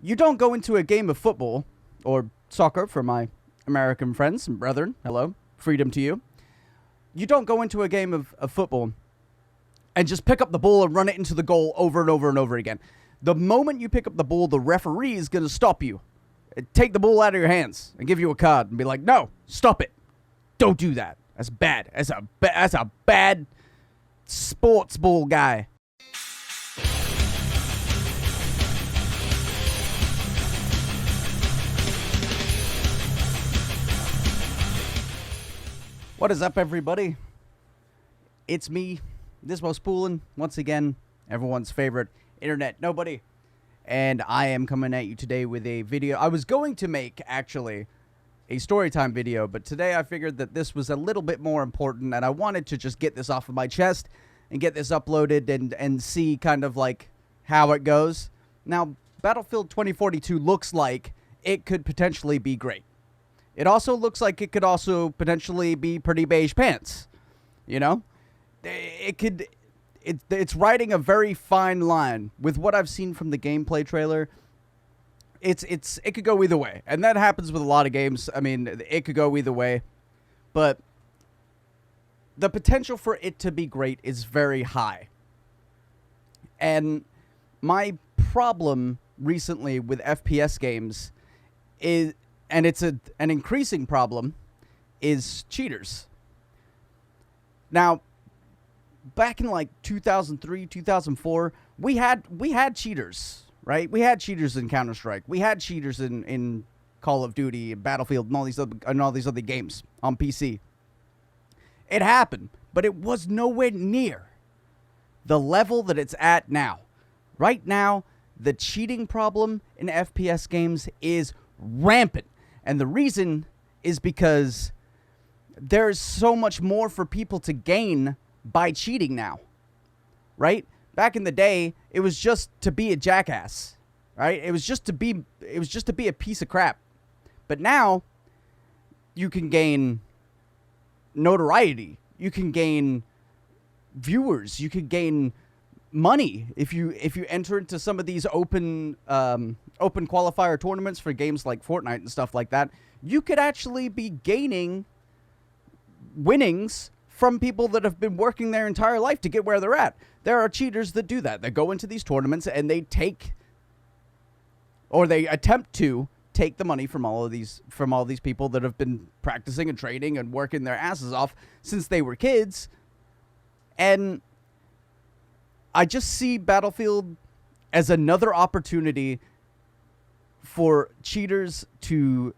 You don't go into a game of football or soccer for my American friends and brethren. Hello. Freedom to you. You don't go into a game of football and just pick up the ball and run it into the goal over and over and over again. The moment you pick up the ball, the referee is going to stop you, take the ball out of your hands and give you a card and be like, no, stop it. Don't do that. That's bad. That's a bad sports ball guy. What is up, everybody? It's me, Nismospoolin, once again, everyone's favorite internet nobody. And I am coming at you today with a video. I was going to make, actually, a storytime video, but today I figured that this was a little bit more important, and I wanted to just get this off of my chest and get this uploaded and see kind of like how it goes. Now, Battlefield 2042 looks like it could potentially be great. It also looks like it could also potentially be pretty beige pants. You know? It's riding a very fine line. With what I've seen from the gameplay trailer, it could go either way. And that happens with a lot of games. I mean, it could go either way. But the potential for it to be great is very high. And my problem recently with FPS games is, and it's an increasing problem, is cheaters. Now, back in like 2003, 2004, we had cheaters, right? We had cheaters in Counter-Strike. We had cheaters in Call of Duty, Battlefield, and all these other games on PC. It happened, but it was nowhere near the level that it's at now. Right now, the cheating problem in FPS games is rampant. And the reason is because there's so much more for people to gain by cheating now, right? Back in the day, it was just to be a jackass, right? It was just to be a piece of crap. But now, you can gain notoriety. You can gain viewers. You can gain money if you enter into some of these open qualifier tournaments for games like Fortnite and stuff like that. You could actually be gaining winnings from people that have been working their entire life to get where they're at. There are cheaters that do that. They go into these tournaments and they attempt to take the money from all these people that have been practicing and training and working their asses off since they were kids. And I just see Battlefield as another opportunity for cheaters to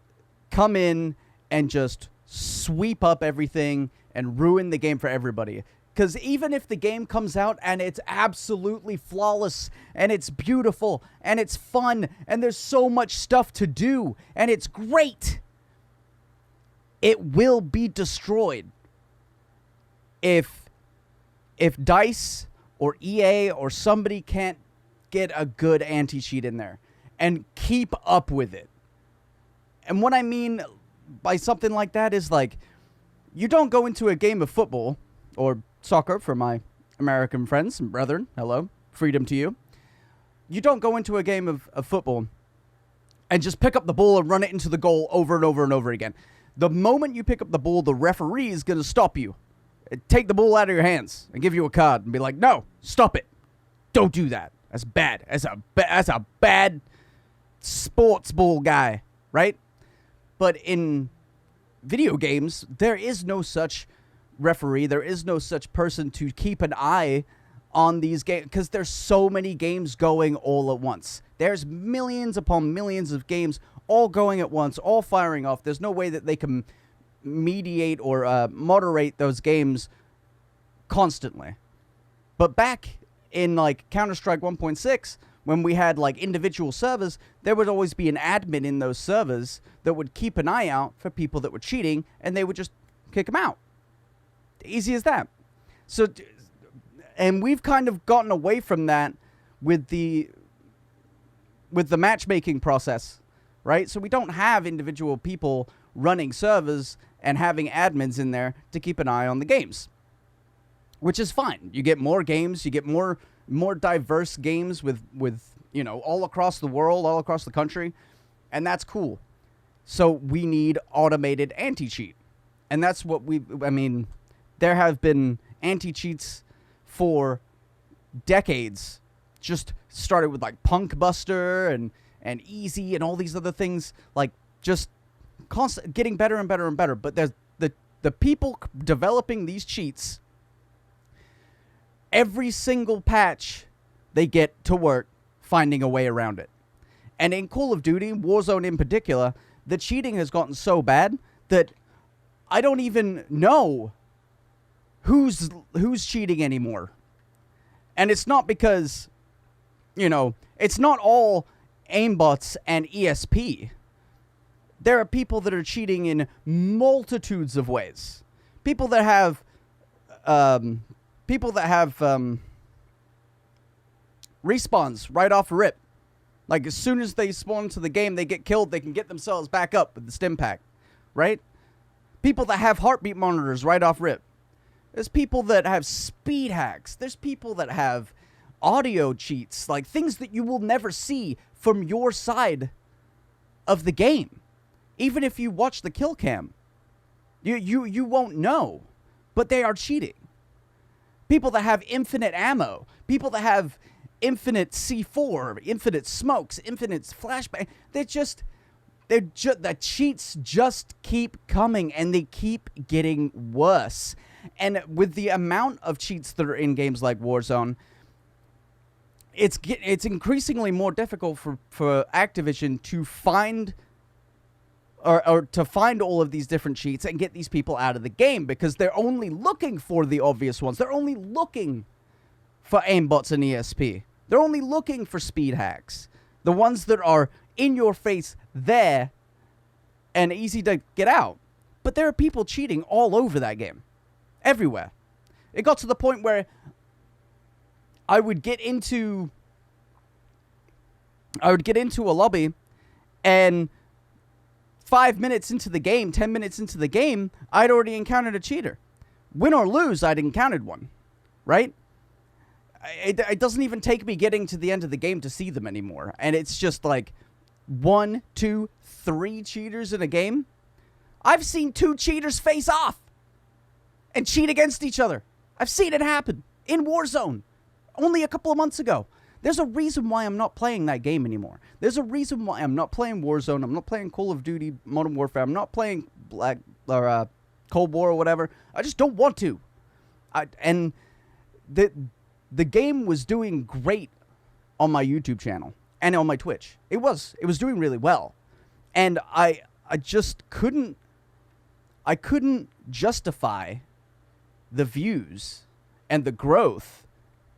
come in and just sweep up everything and ruin the game for everybody. Because even if the game comes out and it's absolutely flawless and it's beautiful and it's fun and there's so much stuff to do and it's great, it will be destroyed if DICE or EA or somebody can't get a good anti-cheat in there and keep up with it. And what I mean by something like that is like, you don't go into a game of football or soccer for my American friends and brethren. Hello. Freedom to you. You don't go into a game of football and just pick up the ball and run it into the goal over and over and over again. The moment you pick up the ball, the referee is going to stop you, take the ball out of your hands and give you a card and be like, no, stop it. Don't do that. That's bad. That's a bad sports ball guy, right? But in video games, there is no such referee. There is no such person to keep an eye on these games because there's so many games going all at once. There's millions upon millions of games all going at once, all firing off. There's no way that they can mediate or moderate those games constantly. But back in like Counter-Strike 1.6, when we had like individual servers, there would always be an admin in those servers that would keep an eye out for people that were cheating, and they would just kick them out. Easy as that. So, and we've kind of gotten away from that with the matchmaking process, right? So we don't have individual people running servers and having admins in there to keep an eye on the games, which is fine. You get more games, you get more diverse games with all across the world, all across the country, and that's cool. So we need automated anti-cheat. And that's what there have been anti-cheats for decades. Just started with like Punk Buster and Easy and all these other things, like just getting better and better and better. But there's the people developing these cheats, every single patch they get to work finding a way around it. And in Call of Duty, Warzone in particular, the cheating has gotten so bad that I don't even know who's cheating anymore. And it's not because, it's not all aimbots and ESP. There are people that are cheating in multitudes of ways. People that have respawns right off rip. Like, as soon as they spawn into the game, they get killed, they can get themselves back up with the stim pack, right? People that have heartbeat monitors right off rip. There's people that have speed hacks. There's people that have audio cheats, like things that you will never see from your side of the game. Even if you watch the kill cam, you won't know, but they are cheating. People that have infinite ammo, people that have infinite C4, infinite smokes, infinite flashbang. The cheats just keep coming, and they keep getting worse. And with the amount of cheats that are in games like Warzone, it's increasingly more difficult for Activision to find or to find all of these different cheats and get these people out of the game, because they're only looking for the obvious ones. They're only looking for aimbots and ESP. They're only looking for speed hacks. The ones that are in your face there and easy to get out. But there are people cheating all over that game. Everywhere. It got to the point where I would get into a lobby, and 5 minutes into the game, 10 minutes into the game, I'd already encountered a cheater. Win or lose, I'd encountered one. Right? It doesn't even take me getting to the end of the game to see them anymore. And it's just like 1, 2, 3 cheaters in a game. I've seen 2 cheaters face off and cheat against each other. I've seen it happen in Warzone only a couple of months ago. There's a reason why I'm not playing that game anymore. There's a reason why I'm not playing Warzone. I'm not playing Call of Duty Modern Warfare. I'm not playing Cold War or whatever. I just don't want to. The game was doing great on my YouTube channel and on my Twitch. It was doing really well. And I just couldn't justify the views and the growth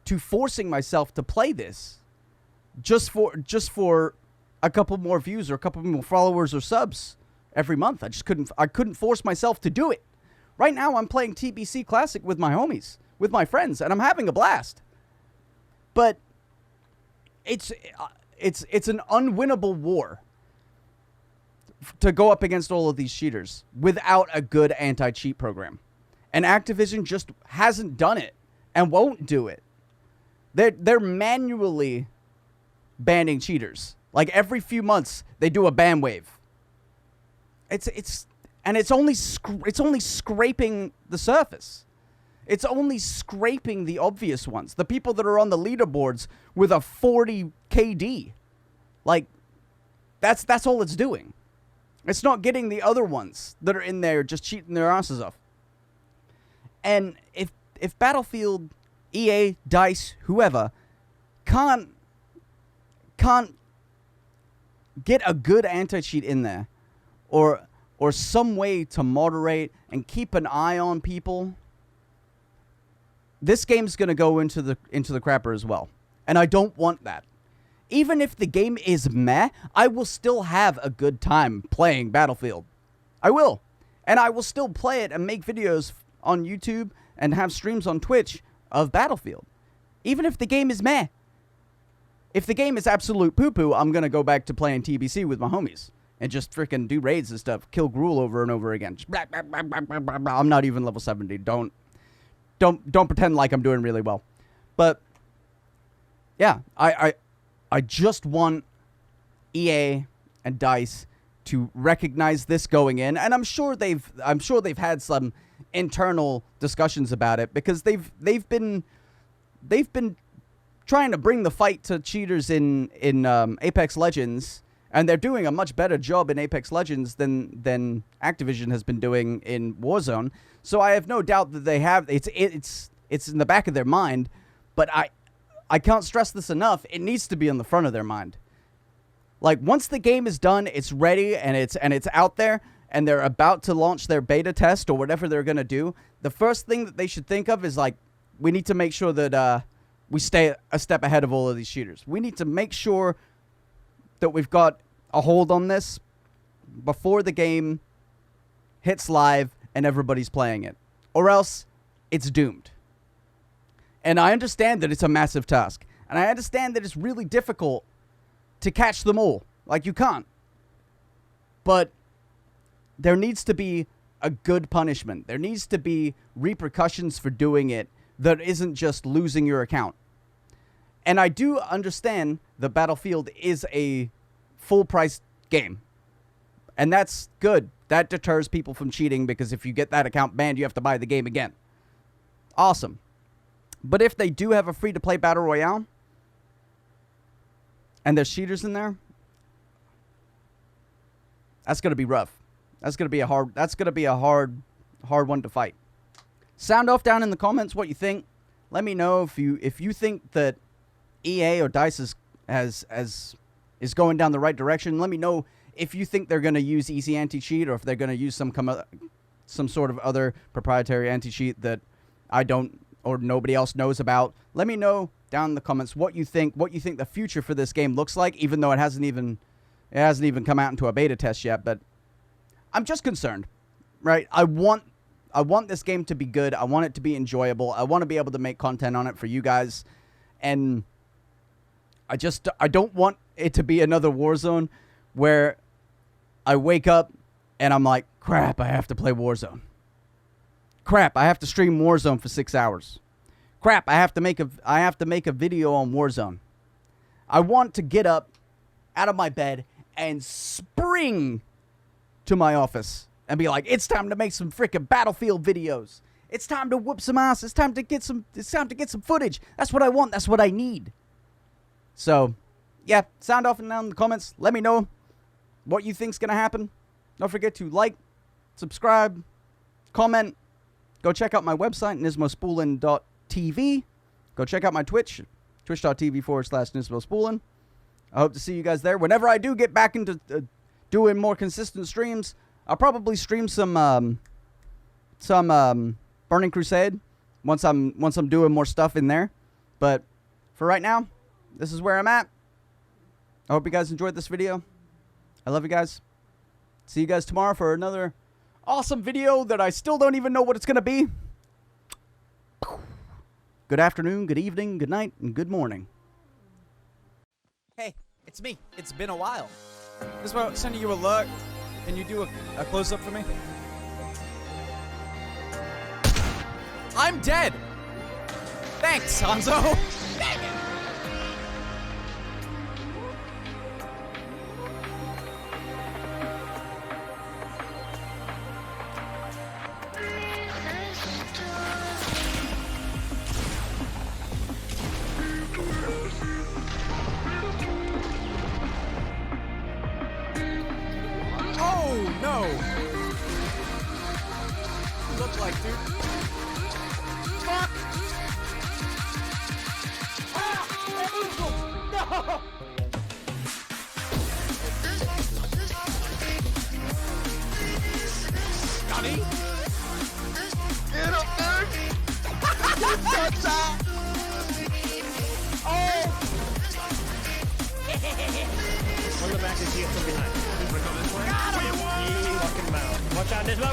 to forcing myself to play this just for a couple more views or a couple more followers or subs every month. I couldn't force myself to do it. Right now I'm playing TBC Classic with my homies, with my friends, and I'm having a blast. But it's an unwinnable war to go up against all of these cheaters without a good anti-cheat program. And Activision just hasn't done it and won't do it. They're manually banning cheaters. Like every few months they do a ban wave. It's only scraping the surface. It's only scraping the obvious ones. The people that are on the leaderboards with a 40 KD. Like that's all it's doing. It's not getting the other ones that are in there just cheating their asses off. And if Battlefield, EA, DICE, whoever can't get a good anti-cheat in there, or some way to moderate and keep an eye on people, this game's going to go into the crapper as well. And I don't want that. Even if the game is meh, I will still have a good time playing Battlefield. I will. And I will still play it and make videos on YouTube and have streams on Twitch of Battlefield. Even if the game is meh. If the game is absolute poo-poo, I'm going to go back to playing TBC with my homies and just freaking do raids and stuff. Kill Gruul over and over again. Just blah, blah, blah, blah, blah, blah, blah. I'm not even level 70. Don't pretend like I'm doing really well. But yeah, I I just want EA and DICE to recognize this going in, and I'm sure they've had some internal discussions about it, because they've been trying to bring the fight to cheaters in Apex Legends, and they're doing a much better job in Apex Legends than Activision has been doing in Warzone. So I have no doubt that they have it's in the back of their mind, but I can't stress this enough. It needs to be on the front of their mind. Like, once the game is done, it's ready, and it's out there, and they're about to launch their beta test or whatever they're going to do, the first thing that they should think of is, like, we need to make sure that we stay a step ahead of all of these shooters. We need to make sure that we've got a hold on this before the game hits live and everybody's playing it, or else it's doomed. And I understand that it's a massive task, and I understand that it's really difficult to catch them all. Like, you can't. But there needs to be a good punishment. There needs to be repercussions for doing it that isn't just losing your account. And I do understand that Battlefield is a full-price game. And that's good. That deters people from cheating, because if you get that account banned, you have to buy the game again. Awesome. But if they do have a free-to-play Battle Royale, and there's cheaters in there, that's going to be rough. That's going to be a hard one to fight. Sound off down in the comments what you think. Let me know if you think that EA or DICE is going down the right direction. Let me know if you think they're going to use easy anti-cheat, or if they're going to use some sort of other proprietary anti-cheat that I don't or nobody else knows about. Let me know down in the comments what you think the future for this game looks like, even though it hasn't even come out into a beta test yet. But I'm just concerned, right? I want this game to be good. I want it to be enjoyable. I want to be able to make content on it for you guys. And I don't want it to be another Warzone where I wake up and I'm like, crap, I have to play Warzone. Crap, I have to stream Warzone for 6 hours. Crap, I have to make a video on Warzone. I want to get up out of my bed and spring to my office and be like, it's time to make some freaking Battlefield videos. It's time to whoop some ass. It's time to get some footage. That's what I want. That's what I need. So, yeah, sound off and down in the comments. Let me know what you think's going to happen. Don't forget to like, subscribe, comment. Go check out my website, Nismospoolin.tv. Go check out my Twitch, twitch.tv/Nismospoolin. I hope to see you guys there. Whenever I do get back into doing more consistent streams, I'll probably stream some Burning Crusade once I'm doing more stuff in there. But for right now, this is where I'm at. I hope you guys enjoyed this video. I love you guys. See you guys tomorrow for another awesome video that I still don't even know what it's going to be. Good afternoon, good evening, good night, and good morning. Hey, it's me. It's been a while. This is about sending you a look. Can you do a close-up for me? I'm dead! Thanks, Hanzo! Dang it! Oh, no! You look like, dude. Fuck! Ah! No! Johnny? Get up there! Oh! On the back and see it from behind. This way. Got him! Fucking mouth. Watch out, Nismo!